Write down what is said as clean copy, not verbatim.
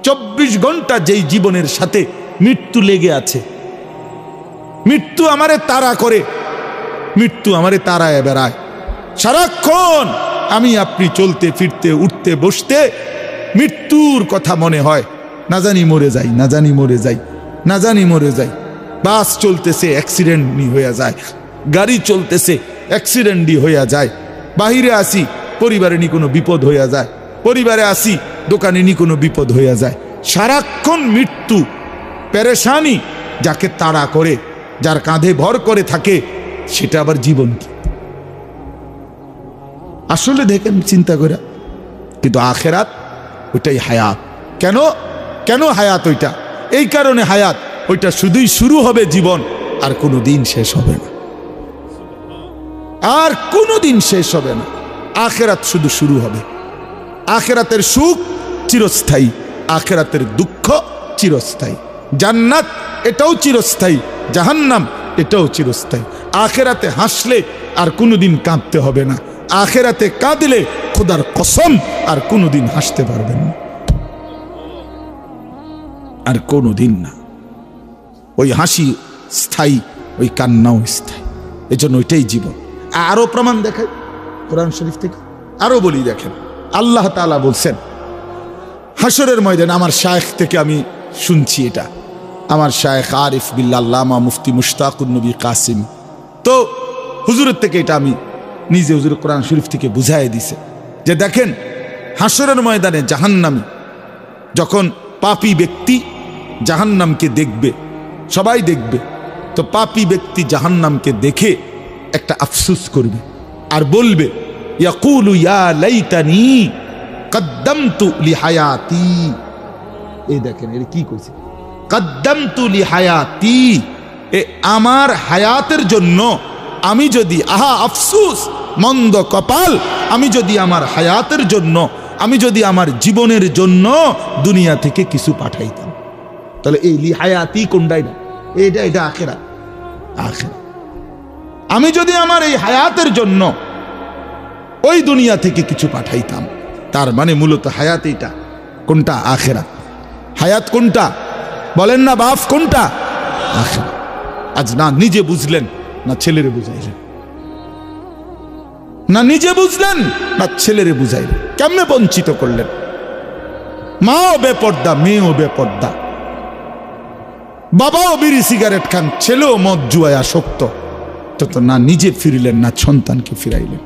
24 ঘন্টা যেই জীবনের সাথে মৃত্যু লেগে আছে, মৃত্যু আমারে তাড়া করে, মৃত্যু আমারে তাড়ায় বেড়ায় সারাক্ষণ। আমি আপনি চলতে ফিরতে উঠতে বসতে মৃত্যুর কথা মনে হয়, না জানি মরে যাই, না জানি মরে যাই, না জানি মরে যাই। বাস চলতেছে অ্যাক্সিডেন্টই হয়ে যায়, গাড়ি চলতেছে অ্যাক্সিডেন্টই হইয়া যায়, বাহিরে আসি পরিবারে নি কোনো বিপদ হইয়া যায়, পরিবারে আসি দোকানে নি কোনো বিপদ হইয়া যায়। সারাক্ষণ মৃত্যু পেরেশানি যাকে তাড়া করে, যার কাঁধে ভর করে থাকে, সেটা আবার জীবন কি? আসলে দেখেন চিন্তা করে, কিন্তু আখেরাত ওইটাই হায়াত। কেন কেন হায়াত ওইটা? এই কারণে হায়াত ওইটা শুধুই শুরু হবে জীবন, আর কোনো দিন শেষ হবে না, আর কোনো দিন শেষ হবে না। আখেরাত শুধু শুরু হবে। আখেরাতের সুখ চিরস্থায়ী, আখেরাতের দুঃখ চিরস্থায়ী। জান্নাত এটাও চিরস্থায়ী, জাহান্নাম এটাও চিরস্থায়ী। আখেরাতে হাসলে আর কোনোদিন কাঁদতে হবে না, আখেরাতে কাঁদলে খোদার কসম আর কোনোদিন হাসতে পারবেন না, আর কোনোদিন না। ওই হাসি স্থায়ী, ওই কান্নাও স্থায়ী। এজন্য ওইটাই জীবন। আরো প্রমাণ দেখায় কোরআন শরীফ থেকে, আরো বলি দেখেন। আল্লাহ তাআলা বলছেন হাসরের ময়দানে, আমার শায়েখ থেকে আমি শুনছি, এটা আমার শায়েখ আরিফ বিল্লাহ আল্লামা মুফতি মুশতাকুন নবী কাসিম, তো হুজুরের থেকে এটা আমি নিজে হুজুর কোরআন শরীফ থেকে বুঝাই দিছে যে দেখেন হাসরের ময়দানে জাহান্নামী যখন পাপী ব্যক্তি জাহান্নামকে দেখবে, সবাই দেখবে, তো পাপী ব্যক্তি জাহান্নামকে দেখে একটা আফসোস করবে আর বলবে ইয়াকুলু ইয়া লাইতানি কদ্দামতু লিহায়াতি। এই দেখেন এর কি কইছে, কদ্দামতু লিহায়াতি, এ আমার হায়াতের জন্য আমি যদি, আহা আফসোস, মন্দ কপাল, আমি যদি আমার হায়াতের জন্য, আমি যদি আমার জীবনের জন্য দুনিয়া থেকে কিছু পাঠাইতাম। তাহলে এই লিহায়াতি কোনটাই না, এটা এটা আখেরাত। আখেরাত আমি যদি আমার এই হায়াতের জন্য ওই দুনিয়া থেকে কিছু পাঠাইতাম, তার মানে মূলত হায়াত এইটা। কোনটা? আখেরাত। হায়াত কোনটা বলেন না বাপ, কোনটা? আখেরাত। আজ না নিজে বুঝলেন, না ছেলেরে বুঝাইলেন, না নিজে বুঝলেন, না ছেলেরে বুঝাইলেন। কেমনে বঞ্চিত করলেন? মাও বেপর্দা, মেয়েও বেপর্দা, বাবাও বিড়ি সিগারেট খান, ছেলেও মদ জুয়ায় আসক্ত, তো না নিজে ফিরলেন, না সন্তানকে ফিরাইলেন।